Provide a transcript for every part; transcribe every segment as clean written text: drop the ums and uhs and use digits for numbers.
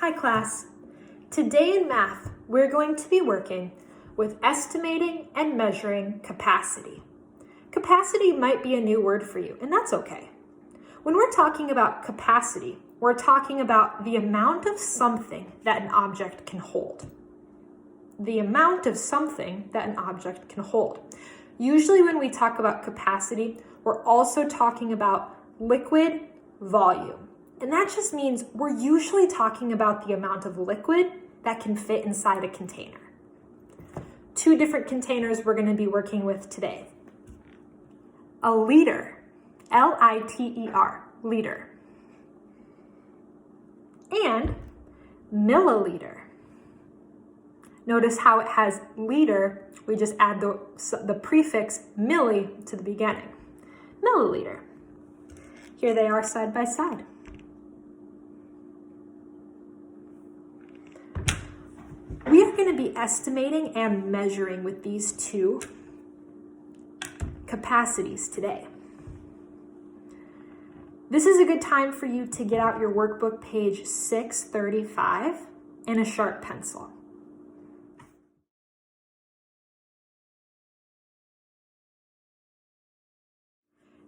Hi class. Today in math, we're going to be working with estimating and measuring capacity. Capacity might be a new word for you, and that's okay. When we're talking about capacity, we're talking about the amount of something that an object can hold. The amount of something that an object can hold. Usually when we talk about capacity, we're also talking about liquid volume. And that just means we're usually talking about the amount of liquid that can fit inside a container. Two different containers we're going to be working with today. A liter, L-I-T-E-R, liter. And milliliter. Notice how it has liter, we just add the prefix milli to the beginning. Milliliter. Here they are side by side. We are going to be estimating and measuring with these two capacities today. This is a good time for you to get out your workbook page 635 and a sharp pencil.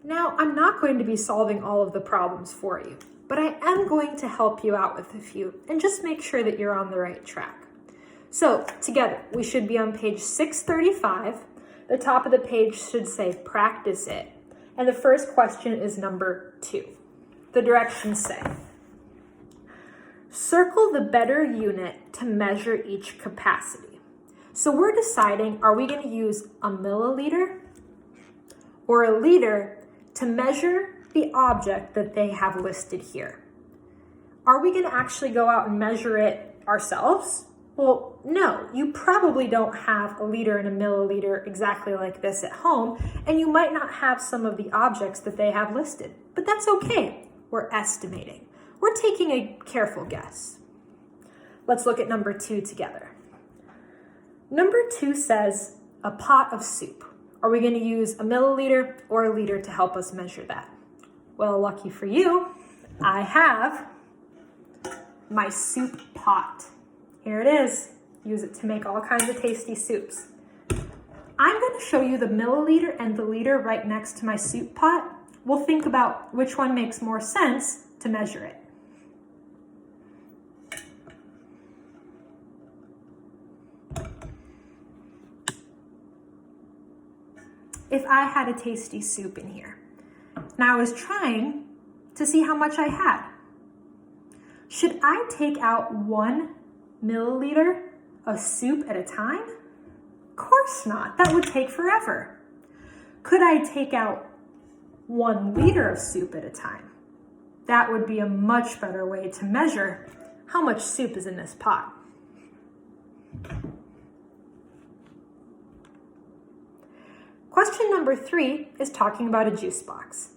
Now, I'm not going to be solving all of the problems for you, but I am going to help you out with a few and just make sure that you're on the right track. So, together, we should be on page 635. The top of the page should say practice it. And the first question is number 2. The directions say, circle the better unit to measure each capacity. So we're deciding, are we going to use a milliliter or a liter to measure the object that they have listed here? Are we going to actually go out and measure it ourselves? Well, no, you probably don't have a liter and a milliliter exactly like this at home, and you might not have some of the objects that they have listed, but that's okay. We're estimating. We're taking a careful guess. Let's look at number 2 together. Number 2 says a pot of soup. Are we going to use a milliliter or a liter to help us measure that? Well, lucky for you, I have my soup pot. Here it is. Use it to make all kinds of tasty soups. I'm going to show you the milliliter and the liter right next to my soup pot. We'll think about which one makes more sense to measure it. If I had a tasty soup in here, and I was trying to see how much I had, should I take out 1 milliliter of soup at a time? Of course not. That would take forever. Could I take out 1 liter of soup at a time? That would be a much better way to measure how much soup is in this pot. Question number 3 is talking about a juice box.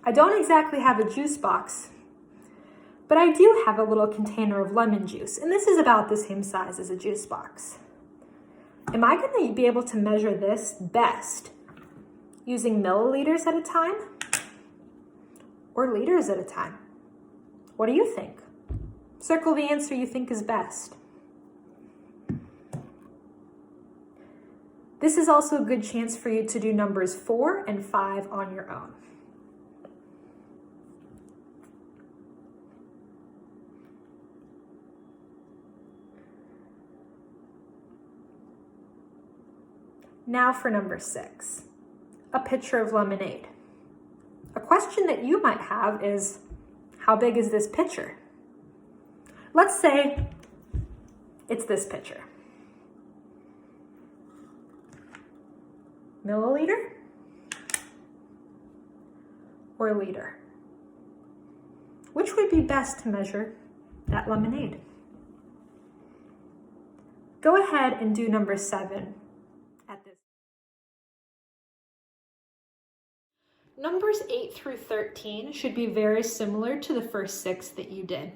I don't exactly have a juice box, but I do have a little container of lemon juice, and this is about the same size as a juice box. Am I going to be able to measure this best using milliliters at a time or liters at a time? What do you think? Circle the answer you think is best. This is also a good chance for you to do numbers 4 and 5 on your own. Now for number 6, a pitcher of lemonade. A question that you might have is, how big is this pitcher? Let's say it's this pitcher. Milliliter or liter? Which would be best to measure that lemonade? Go ahead and do number 7 at this. Numbers 8 through 13 should be very similar to the first 6 that you did.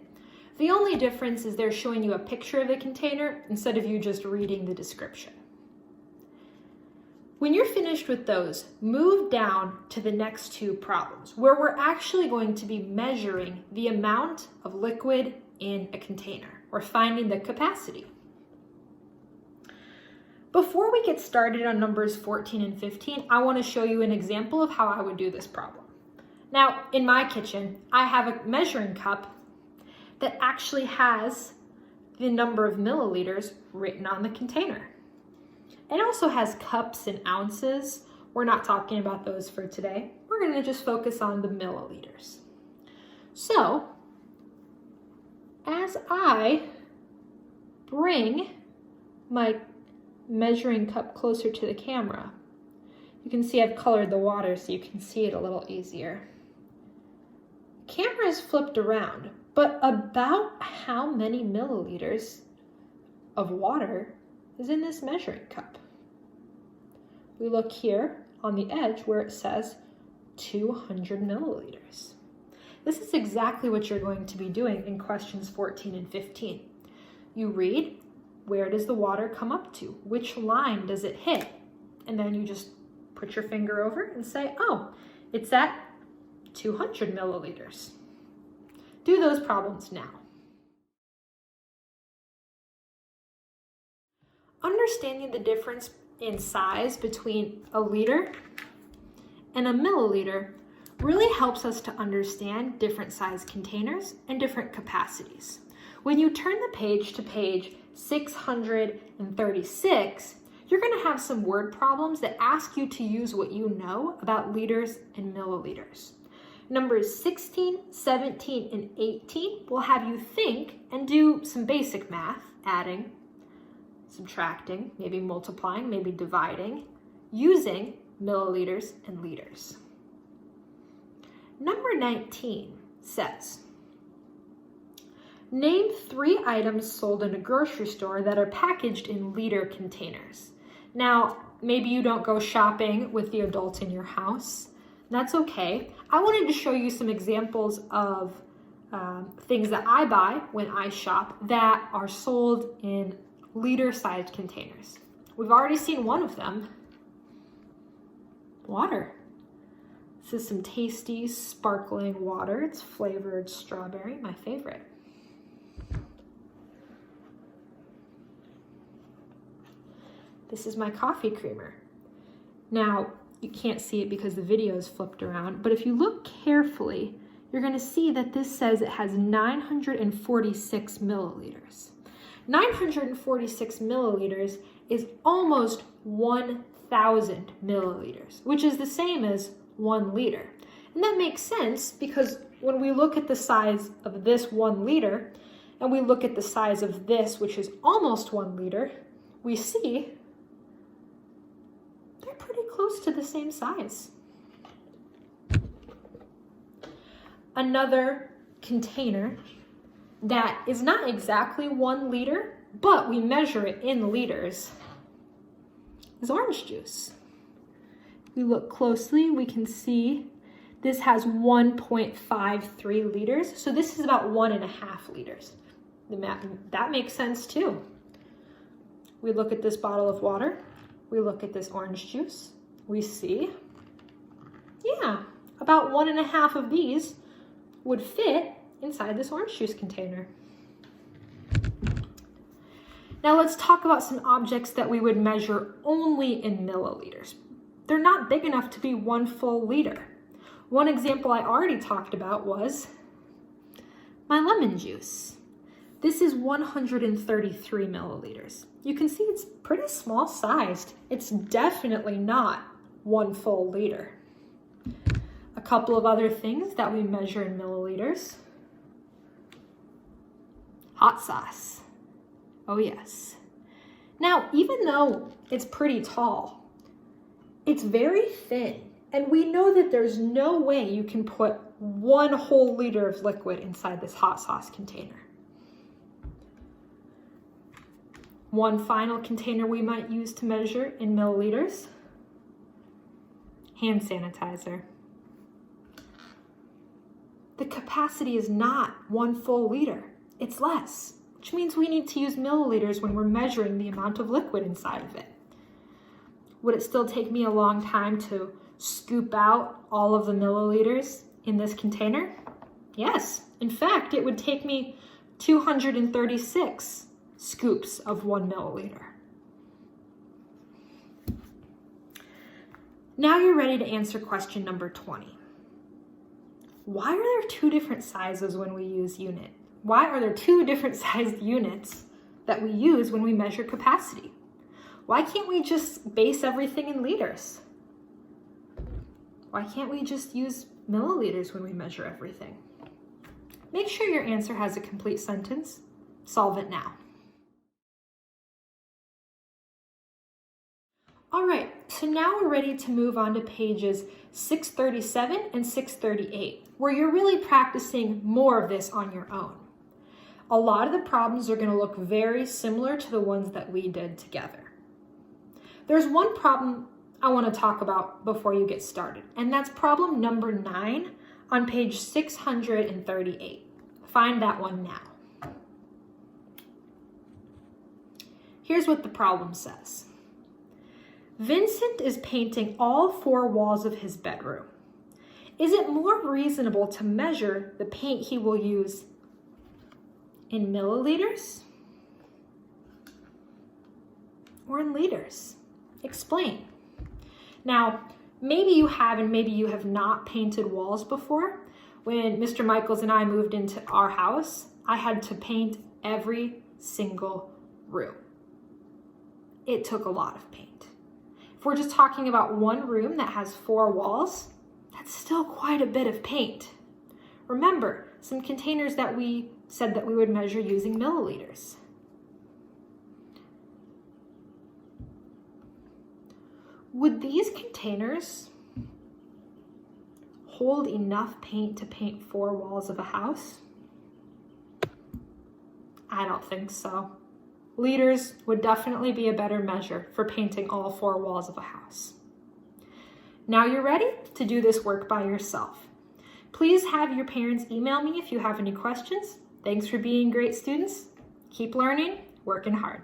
The only difference is they're showing you a picture of the container instead of you just reading the description. When you're finished with those, move down to the next two problems where we're actually going to be measuring the amount of liquid in a container or finding the capacity. Before we get started on numbers 14 and 15, I want to show you an example of how I would do this problem. Now, in my kitchen, I have a measuring cup that actually has the number of milliliters written on the container. It also has cups and ounces. We're not talking about those for today. We're going to just focus on the milliliters. So, as I bring my measuring cup closer to the camera, you can see I've colored the water so you can see it a little easier. Camera is flipped around, but about how many milliliters of water is in this measuring cup? We look here on the edge where it says 200 milliliters. This is exactly what you're going to be doing in questions 14 and 15. You read, where does the water come up to? Which line does it hit? And then you just put your finger over and say, oh, it's at 200 milliliters. Do those problems now. Understanding the difference in size between a liter and a milliliter really helps us to understand different size containers and different capacities. When you turn the page to page 636, you're going to have some word problems that ask you to use what you know about liters and milliliters. Numbers 16, 17, and 18 will have you think and do some basic math, adding, subtracting, maybe multiplying, maybe dividing, using milliliters and liters. Number 19 says, name 3 items sold in a grocery store that are packaged in liter containers. Now, maybe you don't go shopping with the adults in your house. That's okay. I wanted to show you some examples of things that I buy when I shop that are sold in liter-sized containers. We've already seen one of them, water. This is some tasty, sparkling water. It's flavored strawberry, my favorite. This is my coffee creamer. Now, you can't see it because the video is flipped around, but if you look carefully, you're going to see that this says it has 946 milliliters. 946 milliliters is almost 1,000 milliliters, which is the same as 1 liter. And that makes sense because when we look at the size of this 1 liter and we look at the size of this, which is almost 1 liter, we see they're pretty close to the same size. Another container that is not exactly 1 liter, but we measure it in liters, is orange juice. If we look closely, we can see this has 1.53 liters, so this is about 1.5 liters. That makes sense too. We look at this bottle of water, we look at this orange juice, we see, yeah, about 1.5 of these would fit inside this orange juice container. Now let's talk about some objects that we would measure only in milliliters. They're not big enough to be 1 full liter. One example I already talked about was my lemon juice. This is 133 milliliters. You can see it's pretty small sized. It's definitely not 1 full liter. A couple of other things that we measure in milliliters. Hot sauce. Oh yes. Now, even though it's pretty tall, it's very thin, and we know that there's no way you can put 1 whole liter of liquid inside this hot sauce container. One final container we might use to measure in milliliters, hand sanitizer. The capacity is not 1 full liter, it's less, which means we need to use milliliters when we're measuring the amount of liquid inside of it. would it still take me a long time to scoop out all of the milliliters in this container? Yes. In fact, it would take me 236 scoops of 1 milliliter. Now you're ready to answer question number 20. Why are there two different sizes when we use unit? Why are there two different sized units that we use when we measure capacity? Why can't we just base everything in liters? Why can't we just use milliliters when we measure everything? Make sure your answer has a complete sentence. Solve it now. All right, so now we're ready to move on to pages 637 and 638, where you're really practicing more of this on your own. A lot of the problems are going to look very similar to the ones that we did together. There's one problem I want to talk about before you get started, and that's problem number 9 on page 638. Find that one now. Here's what the problem says. Vincent is painting all 4 walls of his bedroom. Is it more reasonable to measure the paint he will use in milliliters or in liters? Explain. Now, maybe you have and maybe you have not painted walls before. When Mr. Michaels and I moved into our house, I had to paint every single room. It took a lot of paint. If we're just talking about one room that has 4 walls, that's still quite a bit of paint. Remember, some containers that we said that we would measure using milliliters. Would these containers hold enough paint to paint 4 walls of a house? I don't think so. Liters would definitely be a better measure for painting all 4 walls of a house. Now you're ready to do this work by yourself. Please have your parents email me if you have any questions. Thanks for being great students. Keep learning, working hard.